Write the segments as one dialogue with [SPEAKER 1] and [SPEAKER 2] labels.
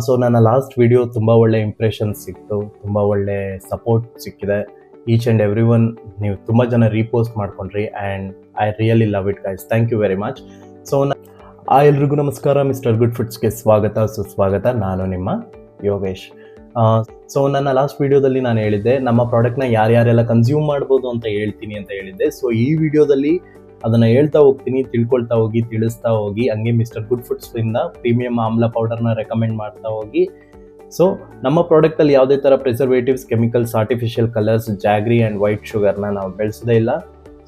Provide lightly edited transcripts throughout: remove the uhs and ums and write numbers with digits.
[SPEAKER 1] So ನನ್ನ last video ತುಂಬ ಒಳ್ಳೆ ಇಂಪ್ರೆಷನ್ ಸಿಕ್ತು, ತುಂಬ ಒಳ್ಳೆ ಸಪೋರ್ಟ್ ಸಿಕ್ಕಿದೆ. ಈಚ್ ಆ್ಯಂಡ್ ಎವ್ರಿ ಒನ್ ನೀವು ತುಂಬ ಜನ ರೀಪೋಸ್ಟ್ ಮಾಡ್ಕೊಂಡ್ರಿ and I really love it guys. Thank you very much. So ಎಲ್ರಿಗೂ ನಮಸ್ಕಾರ, ಮಿಸ್ಟರ್ ಗುಡ್ ಫುಡ್ಸ್ಗೆ ಸ್ವಾಗತ ಸುಸ್ವಾಗತ. ನಾನು ನಿಮ್ಮ ಯೋಗೇಶ್. ಸೊ ನನ್ನ ಲಾಸ್ಟ್ ವಿಡಿಯೋದಲ್ಲಿ ನಾನು ಹೇಳಿದ್ದೆ ನಮ್ಮ ಪ್ರಾಡಕ್ಟ್ನ ಯಾರ್ಯಾರೆಲ್ಲ ಕನ್ಸ್ಯೂಮ್ ಮಾಡ್ಬೋದು ಅಂತ ಹೇಳ್ತೀನಿ ಅಂತ ಹೇಳಿದ್ದೆ. ಸೊ ಈ ವಿಡಿಯೋದಲ್ಲಿ ಅದನ್ನು ಹೇಳ್ತಾ ಹೋಗ್ತೀನಿ, ತಿಳ್ಕೊಳ್ತಾ ಹೋಗಿ, ತಿಳಿಸ್ತಾ ಹೋಗಿ, ಹಂಗೆ ಮಿಸ್ಟರ್ ಗುಡ್ ಫುಡ್ಸ್ನಿಂದ ಪ್ರೀಮಿಯಂ ಆಮ್ಲ ಪೌಡರ್ನ ರೆಕಮೆಂಡ್ ಮಾಡ್ತಾ ಹೋಗಿ. ಸೊ ನಮ್ಮ ಪ್ರಾಡಕ್ಟಲ್ಲಿ ಯಾವುದೇ ಥರ preservatives, chemicals, artificial colours, jaggery and white ಶುಗರ್ನ ನಾವು ಬೆಳೆಸೋದೇ ಇಲ್ಲ.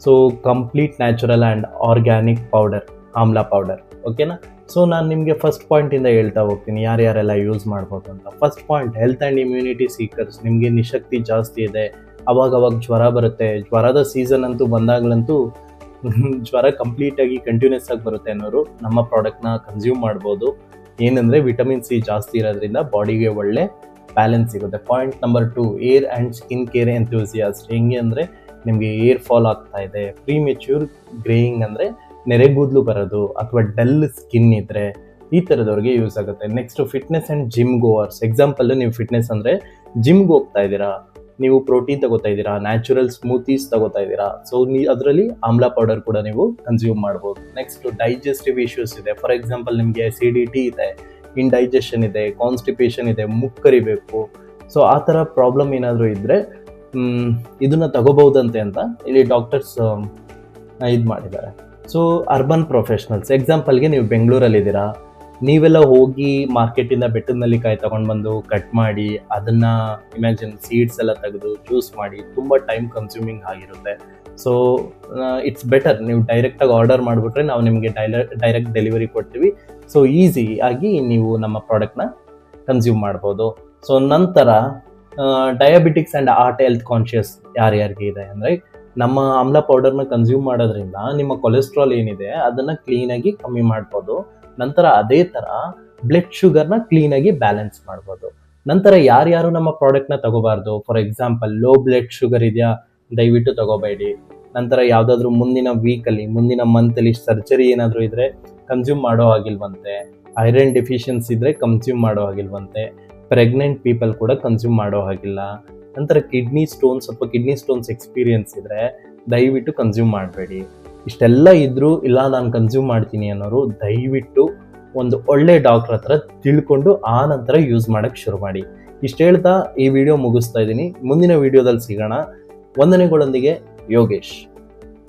[SPEAKER 1] So complete natural and organic powder, amla powder. ಓಕೆನಾ? ಸೊ ನಾನು ನಿಮಗೆ ಫಸ್ಟ್ ಪಾಯಿಂಟಿಂದ ಹೇಳ್ತಾ ಹೋಗ್ತೀನಿ ಯಾರ್ಯಾರೆಲ್ಲ ಯೂಸ್ ಮಾಡ್ಬೋದು ಅಂತ. First point, health and immunity seekers. ನಿಮಗೆ ನಿಶಕ್ತಿ ಜಾಸ್ತಿ ಇದೆ, ಅವಾಗ ಜ್ವರ ಬರುತ್ತೆ, ಜ್ವರದ ಸೀಸನ್ ಅಂತೂ ಬಂದಾಗಲಂತೂ ಜ್ವರ ಕಂಪ್ಲೀಟಾಗಿ ಕಂಟಿನ್ಯೂಸ್ ಆಗಿ ಬರುತ್ತೆ ಅನ್ನೋರು ನಮ್ಮ ಪ್ರಾಡಕ್ಟ್ನ ಕನ್ಸ್ಯೂಮ್ ಮಾಡ್ಬೋದು. ಏನಂದರೆ ವಿಟಮಿನ್ ಸಿ ಜಾಸ್ತಿ ಇರೋದ್ರಿಂದ ಬಾಡಿಗೆ ಒಳ್ಳೆ ಬ್ಯಾಲೆನ್ಸ್ ಸಿಗುತ್ತೆ. Point number 2, air and skin care enthusiast. ಹೆಂಗೆ ಅಂದರೆ ನಿಮಗೆ ಏರ್ ಫಾಲ್ ಆಗ್ತಾ ಇದೆ, ಪ್ರೀಮೆಚ್ಯೂರ್ ಗ್ರೇಯಿಂಗ್ ಅಂದರೆ ನೆರೆಗೂದಲು ಬರೋದು, ಅಥವಾ ಡಲ್ ಸ್ಕಿನ್ ಇದ್ದರೆ ಈ ಥರದವ್ರಿಗೆ ಯೂಸ್ ಆಗುತ್ತೆ. Next, fitness and gym goers. Example, ನೀವು ಫಿಟ್ನೆಸ್ ಅಂದರೆ ಜಿಮ್ಗೆ ಹೋಗ್ತಾ ಇದ್ದೀರಾ, ನೀವು ಪ್ರೋಟೀನ್ ತಗೋತಾ ಇದ್ದೀರಾ, ನ್ಯಾಚುರಲ್ ಸ್ಮೂತೀಸ್ ತಗೋತಾ ಇದ್ದೀರಾ. ಸೊ ಅದರಲ್ಲಿ ಆಮ್ಲ ಪೌಡರ್ ಕೂಡ ನೀವು ಕನ್ಸ್ಯೂಮ್ ಮಾಡ್ಬೋದು. ನೆಕ್ಸ್ಟ್, ಡೈಜೆಸ್ಟಿವ್ ಇಶ್ಯೂಸ್ ಇದೆ. ಫಾರ್ ಎಕ್ಸಾಂಪಲ್, ನಿಮಗೆ ಅಸಿಡಿಟಿ ಇದೆ, ಇಂಡೈಜೆಷನ್ ಇದೆ, ಕಾನ್ಸ್ಟಿಪೇಷನ್ ಇದೆ, ಮುಕ್ಕರಿಬೇಕು. ಸೊ ಆ ಥರ ಪ್ರಾಬ್ಲಮ್ ಏನಾದರೂ ಇದ್ದರೆ ಇದನ್ನು ತಗೋಬಹುದಂತೆ ಅಂತ ಇಲ್ಲಿ ಡಾಕ್ಟರ್ಸ್ ಇದು ಮಾಡಿದ್ದಾರೆ. ಸೊ ಅರ್ಬನ್ ಪ್ರೊಫೆಷ್ನಲ್ಸ್, ಎಕ್ಸಾಂಪಲ್ಗೆ ನೀವು ಬೆಂಗಳೂರಲ್ಲಿದ್ದೀರಾ, ನೀವೆಲ್ಲ ಹೋಗಿ ಮಾರ್ಕೆಟಿಂದ ಬೆಟ್ಟದ ನೆಲ್ಲಿಕಾಯಿ ತೊಗೊಂಡು ಬಂದು ಕಟ್ ಮಾಡಿ ಅದನ್ನು ಇಮ್ಯಾಜಿನ್ ಸೀಡ್ಸ್ ಎಲ್ಲ ತೆಗೆದು ಜ್ಯೂಸ್ ಮಾಡಿ ತುಂಬ ಟೈಮ್ ಕನ್ಸ್ಯೂಮಿಂಗ್ ಆಗಿರುತ್ತೆ. ಸೊ ಇಟ್ಸ್ ಬೆಟರ್ ನೀವು ಡೈರೆಕ್ಟಾಗಿ ಆರ್ಡರ್ ಮಾಡಿಬಿಟ್ರೆ ನಾವು ನಿಮಗೆ ಡೈರೆಕ್ಟ್ ಡೆಲಿವರಿ ಕೊಡ್ತೀವಿ. ಸೊ ಈಸಿ ಆಗಿ ನೀವು ನಮ್ಮ ಪ್ರಾಡಕ್ಟ್ನ ಕನ್ಸ್ಯೂಮ್ ಮಾಡ್ಬೋದು. ಸೊ ನಂತರ diabetics and heart health conscious ಯಾರ್ಯಾರಿಗೆ ಇದೆ ಅಂದರೆ, ನಮ್ಮ ಆಮ್ಲ ಪೌಡರ್ನ ಕನ್ಸ್ಯೂಮ್ ಮಾಡೋದ್ರಿಂದ ನಿಮ್ಮ ಕೊಲೆಸ್ಟ್ರಾಲ್ ಏನಿದೆ ಅದನ್ನು ಕ್ಲೀನಾಗಿ ಕಮ್ಮಿ ಮಾಡ್ಬೋದು. ನಂತರ ಅದೇ ಥರ ಬ್ಲಡ್ ಶುಗರ್ನ ಕ್ಲೀನಾಗಿ ಬ್ಯಾಲೆನ್ಸ್ ಮಾಡ್ಬೋದು. ನಂತರ ಯಾರ್ಯಾರು ನಮ್ಮ ಪ್ರಾಡಕ್ಟ್ನ ತಗೋಬಾರ್ದು, for example low blood sugar ಇದೆಯಾ, ದಯವಿಟ್ಟು ತಗೋಬೇಡಿ. ನಂತರ ಯಾವುದಾದ್ರೂ ಮುಂದಿನ ವೀಕಲ್ಲಿ, ಮುಂದಿನ ಮಂತಲ್ಲಿ ಸರ್ಜರಿ ಏನಾದರೂ ಇದ್ದರೆ ಕನ್ಸ್ಯೂಮ್ ಮಾಡೋ ಆಗಿಲ್ವಂತೆ, ಐರನ್ ಡೆಫಿಷಿಯನ್ಸಿ ಇದ್ದರೆ ಕನ್ಸ್ಯೂಮ್ ಮಾಡೋ ಆಗಿಲ್ವಂತೆ, ಪ್ರೆಗ್ನೆಂಟ್ ಪೀಪಲ್ ಕೂಡ ಕನ್ಸ್ಯೂಮ್ ಮಾಡೋ ಹಾಗಿಲ್ಲ. ನಂತರ ಕಿಡ್ನಿ ಸ್ಟೋನ್ಸ್ ಎಕ್ಸ್ಪೀರಿಯನ್ಸ್ ಇದ್ದರೆ ದಯವಿಟ್ಟು ಕನ್ಸ್ಯೂಮ್ ಮಾಡಬೇಡಿ. ಇಷ್ಟೆಲ್ಲ ಇದ್ದರೂ ಇಲ್ಲ ನಾನು ಕನ್ಸ್ಯೂಮ್ ಮಾಡ್ತೀನಿ ಅನ್ನೋರು ದಯವಿಟ್ಟು ಒಂದು ಒಳ್ಳೆ ಡಾಕ್ಟ್ರ್ ಹತ್ರ ತಿಳ್ಕೊಂಡು ಆ ನಂತರ ಯೂಸ್ ಮಾಡೋಕ್ಕೆ ಶುರು ಮಾಡಿ. ಇಷ್ಟು ಹೇಳ್ತಾ ಈ ವಿಡಿಯೋ ಮುಗಿಸ್ತಾ ಇದ್ದೀನಿ. ಮುಂದಿನ ವಿಡಿಯೋದಲ್ಲಿ ಸಿಗೋಣ. ವಂದನೆಗಳೊಂದಿಗೆ ಯೋಗೇಶ್.